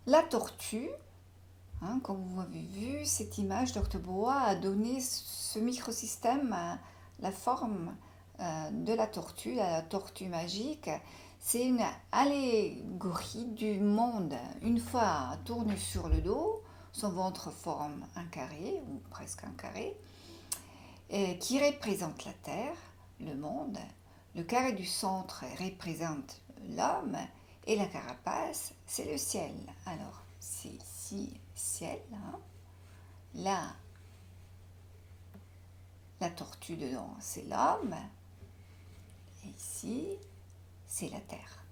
La tortue, hein, comme vous avez vu, cette image d'Octoboa a donné ce microsystème la forme de la tortue magique. C'est une allégorie du monde. Une fois tourne sur le dos, son ventre forme un carré, ou presque un carré, qui représente la Terre, le monde. Le carré du centre représente l'homme et la carapace, c'est le ciel. Alors, c'est ici ciel, hein. Là, la tortue dedans, c'est l'homme. Et ici, c'est la Terre.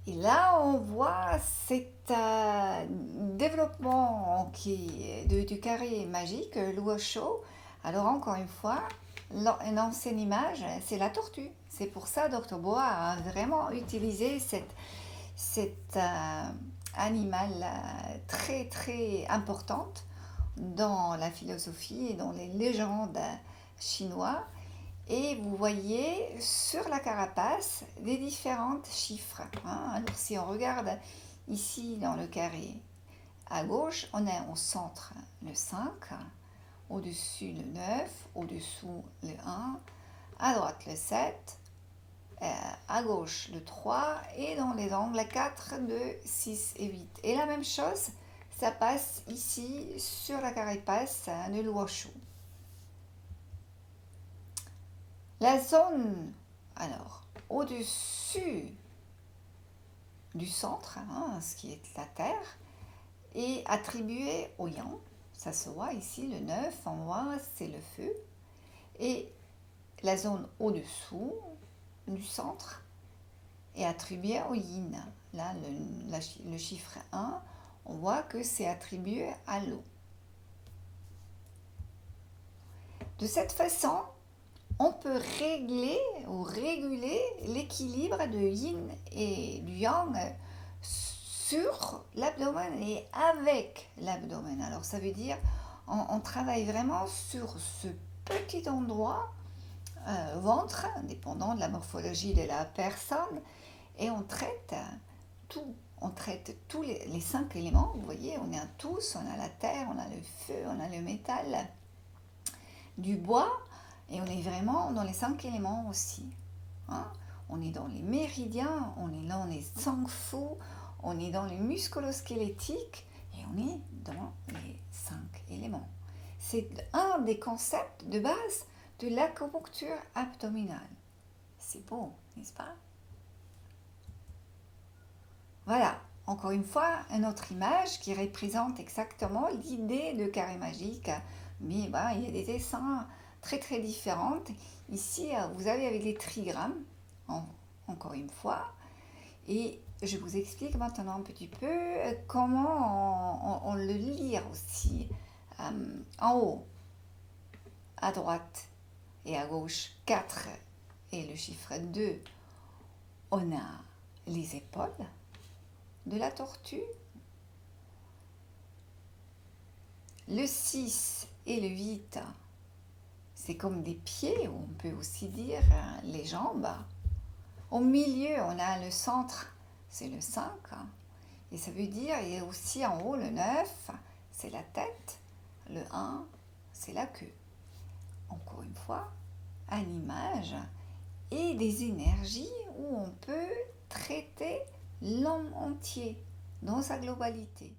Et là, on voit cet développement du carré magique, l'Uosho. Alors, encore une fois, une ancienne image, c'est la tortue. C'est pour ça que Dr. Boa a vraiment utilisé cet animal très très importante dans la philosophie et dans les légendes chinoises. Et vous voyez sur la carapace des différents chiffres, hein. Alors si on regarde ici dans le carré à gauche, on a au centre le 5, au-dessus le 9, au-dessous le 1, à droite le 7, à gauche le 3 et dans les angles 4, 2, 6 et 8. Et la même chose, ça passe ici sur la carapace de l'Uoshu. La zone, alors, au-dessus du centre, hein, ce qui est la Terre, est attribuée au Yang. Ça se voit ici, le 9, en voit, c'est le feu. Et la zone au-dessous du centre est attribuée au Yin. Là, le chiffre 1, on voit que c'est attribué à l'eau. De cette façon, on peut régler ou réguler l'équilibre de yin et du yang sur l'abdomen et avec l'abdomen. Alors ça veut dire on travaille vraiment sur ce petit endroit ventre, dépendant de la morphologie de la personne, et on traite tout. On traite tous les 5 éléments. Vous voyez, on a tous, on a la terre, on a le feu, on a le métal, du bois. Et on est vraiment dans les 5 éléments aussi, hein. On est dans les méridiens, on est dans les 5 fous, on est dans les musculo-squelettiques et on est dans les 5 éléments. C'est un des concepts de base de l'acupuncture abdominale. C'est beau, n'est-ce pas? Voilà, encore une fois, une autre image qui représente exactement l'idée de carré magique. Mais il y a des dessins très très différentes. Ici, vous avez avec les trigrammes, encore une fois. Et je vous explique maintenant un petit peu comment on le lit aussi. En haut, à droite et à gauche, 4 et le chiffre 2, on a les épaules de la tortue. Le 6 et le 8, c'est comme des pieds, ou on peut aussi dire les jambes. Au milieu, on a le centre, c'est le 5. Et ça veut dire, et aussi en haut, le 9, c'est la tête. Le 1, c'est la queue. Encore une fois, à l'image et des énergies où on peut traiter l'homme entier dans sa globalité.